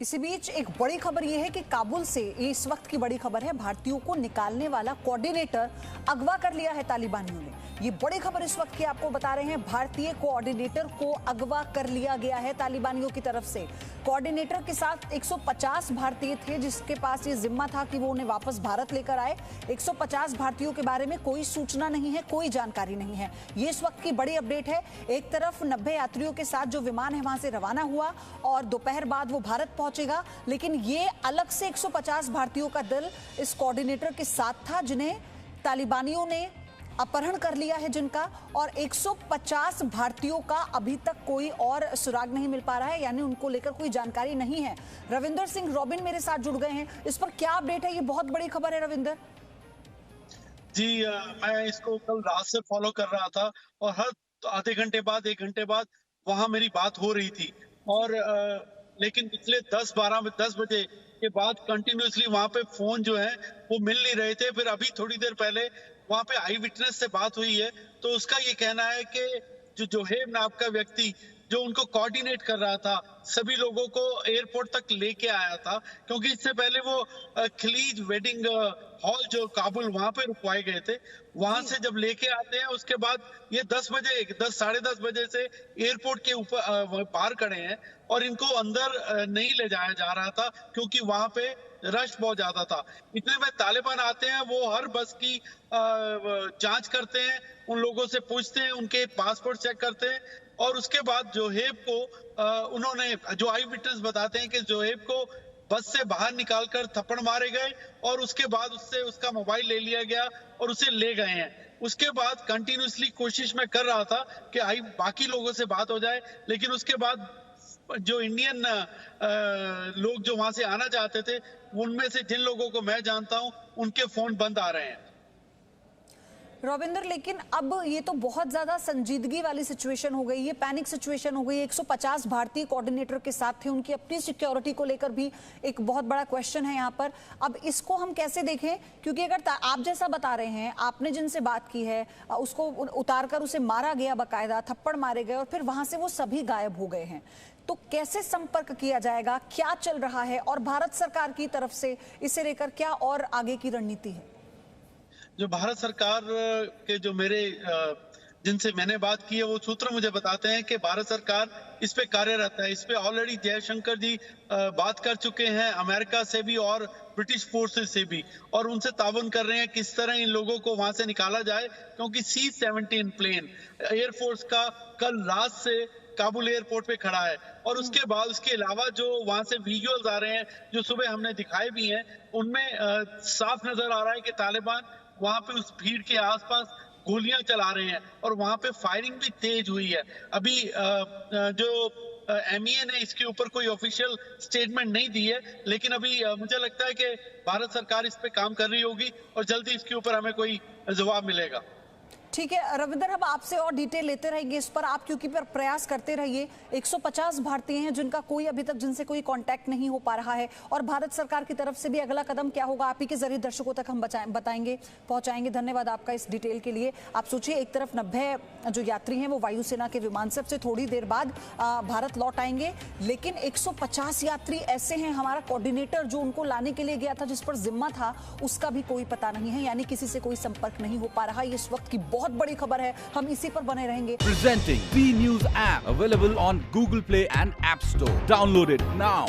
इसी बीच एक बड़ी खबर यह है कि काबुल से इस वक्त की बड़ी खबर है, भारतीयों को निकालने वाला कोऑर्डिनेटर अगवा कर लिया है तालिबानियों ने। ये बड़ी खबर इस वक्त की आपको बता रहे हैं, भारतीय कोऑर्डिनेटर को अगवा कर लिया गया है तालिबानियों की तरफ से। कोऑर्डिनेटर के साथ 150 भारतीय थे जिसके पास ये जिम्मा था कि वो उन्हें वापस भारत लेकर आए। 150 भारतीयों के बारे में कोई सूचना नहीं है, कोई जानकारी नहीं है। ये इस वक्त की बड़ी अपडेट है। एक तरफ 90 यात्रियों के साथ जो विमान है वहां से रवाना हुआ और दोपहर बाद वो भारत पहुंचेगा, लेकिन ये अलग से 150 भारतीयों का दल इस कोऑर्डिनेटर के साथ था जिन्हें तालिबानियों ने अपहरण कर लिया है जिनका, और 150 भारतीयों का अभी तक कोई और सुराग नहीं मिल पा रहा है, यानी उनको लेकर कोई जानकारी नहीं है। रविंदर सिंह रॉबिन मेरे साथ जुड़ गए हैं, इस पर क्या अपडेट है? ये बहुत बड़ी खबर है रविंदर। जी मैं इसको कल रात से फॉलो कर रहा था और हर आधे घंटे बाद 1 घंटे बाद वहां मेरी बात हो रही थी और लेकिन पिछले 10 बजे के बाद कंटिन्यूअसली वहां पे फोन जो है वो मिल नहीं रहे थे। फिर अभी थोड़ी देर पहले वहां पे आई विटनेस से बात हुई है तो उसका ये कहना है कि जो जोहेब नाम का व्यक्ति जो उनको कोऑर्डिनेट कर रहा था, सभी लोगों को एयरपोर्ट तक लेके आया था, क्योंकि इससे पहले वो खलीज वेडिंग हॉल जो काबुल वहां पे रुकवाए गए थे, वहां से जब लेके आते हैं उसके बाद ये 10 साढ़े 10 बजे से एयरपोर्ट के ऊपर बाहर खड़े हैं और इनको अंदर नहीं ले जाया जा रहा था क्योंकि वहां पे रश बहुत ज्यादा था। इतने में तालिबान आते हैं, वो हर बस की जांच करते हैं, उन लोगों से पूछते हैं, उनके पासपोर्ट चेक करते हैं और उसके बाद जोहेब को उन्होंने, जो आई विटनेस बताते हैं कि जोहेब को बस से बाहर निकालकर थप्पड़ मारे गए और उसके बाद उससे उसका मोबाइल ले लिया गया और उसे ले गए हैं। उसके बाद कंटिन्यूअसली कोशिश मैं कर रहा था कि बाकी लोगों से बात हो जाए, लेकिन उसके बाद जो इंडियन लोग जो वहां से आना चाहते थे, उनमें से जिन लोगों को मैं जानता हूं उनके फोन बंद आ रहे हैं। रविंदर, लेकिन अब ये तो बहुत ज्यादा संजीदगी वाली सिचुएशन हो गई, ये पैनिक सिचुएशन हो गई। 150 भारतीय कोऑर्डिनेटर के साथ थे, उनकी अपनी सिक्योरिटी को लेकर भी एक बहुत बड़ा क्वेश्चन है यहाँ पर। अब इसको हम कैसे देखें, क्योंकि अगर आप जैसा बता रहे हैं, आपने जिनसे बात की है उसको उतारकर उसे मारा गया, बाकायदा थप्पड़ मारे गए और फिर वहां से वो सभी गायब हो गए हैं, तो कैसे संपर्क किया जाएगा, क्या चल रहा है और भारत सरकार की तरफ से इसे लेकर क्या और आगे की रणनीति है? जो भारत सरकार के जो मेरे जिनसे मैंने बात की है वो सूत्र मुझे बताते हैं कि भारत सरकार इस पे कार्यरत है। इस पे ऑलरेडी जयशंकर जी बात कर चुके हैं अमेरिका से भी और ब्रिटिश फोर्सेस से भी, और उनसे ताउन कर रहे हैं किस तरह इन लोगों को वहां से निकाला जाए, क्योंकि C-17 प्लेन एयरफोर्स का कल रात से काबुल एयरपोर्ट पे खड़ा है और उसके बाद उसके अलावा जो वहां से विजुअल्स आ रहे हैं जो सुबह हमने दिखाए भी हैं, उनमें साफ नजर आ रहा है कि तालिबान वहां पे उस भीड़ के आसपास गोलियां चला रहे हैं और वहां पे फायरिंग भी तेज हुई है। अभी जो MEA ने इसके ऊपर कोई ऑफिशियल स्टेटमेंट नहीं दी है, लेकिन अभी मुझे लगता है कि भारत सरकार इस पे काम कर रही होगी और जल्दी इसके ऊपर हमें कोई जवाब मिलेगा। ठीक है रविंदर, हम आपसे और डिटेल लेते रहेंगे इस पर, आप क्योंकि पर प्रयास करते रहिए। 150 भारतीय हैं जिनका कोई अभी तक, जिनसे कोई कांटेक्ट नहीं हो पा रहा है, और भारत सरकार की तरफ से भी अगला कदम क्या होगा आप ही के जरिए दर्शकों तक हम बताएंगे, पहुंचाएंगे। धन्यवाद आपका इस डिटेल के लिए। आप सोचिए, एक तरफ 90 जो यात्री हैं वो वायुसेना के विमान से थोड़ी देर बाद भारत लौट आएंगे, लेकिन 150 यात्री ऐसे हैं, हमारा कोऑर्डिनेटर जो उनको लाने के लिए गया था, जिस पर जिम्मा था, उसका भी कोई पता नहीं है, यानी किसी से कोई संपर्क नहीं हो पा रहा। ये इस वक्त की बहुत बड़ी खबर है, हम इसी पर बने रहेंगे। Presenting B News app available on Google Play and App Store. Download it now.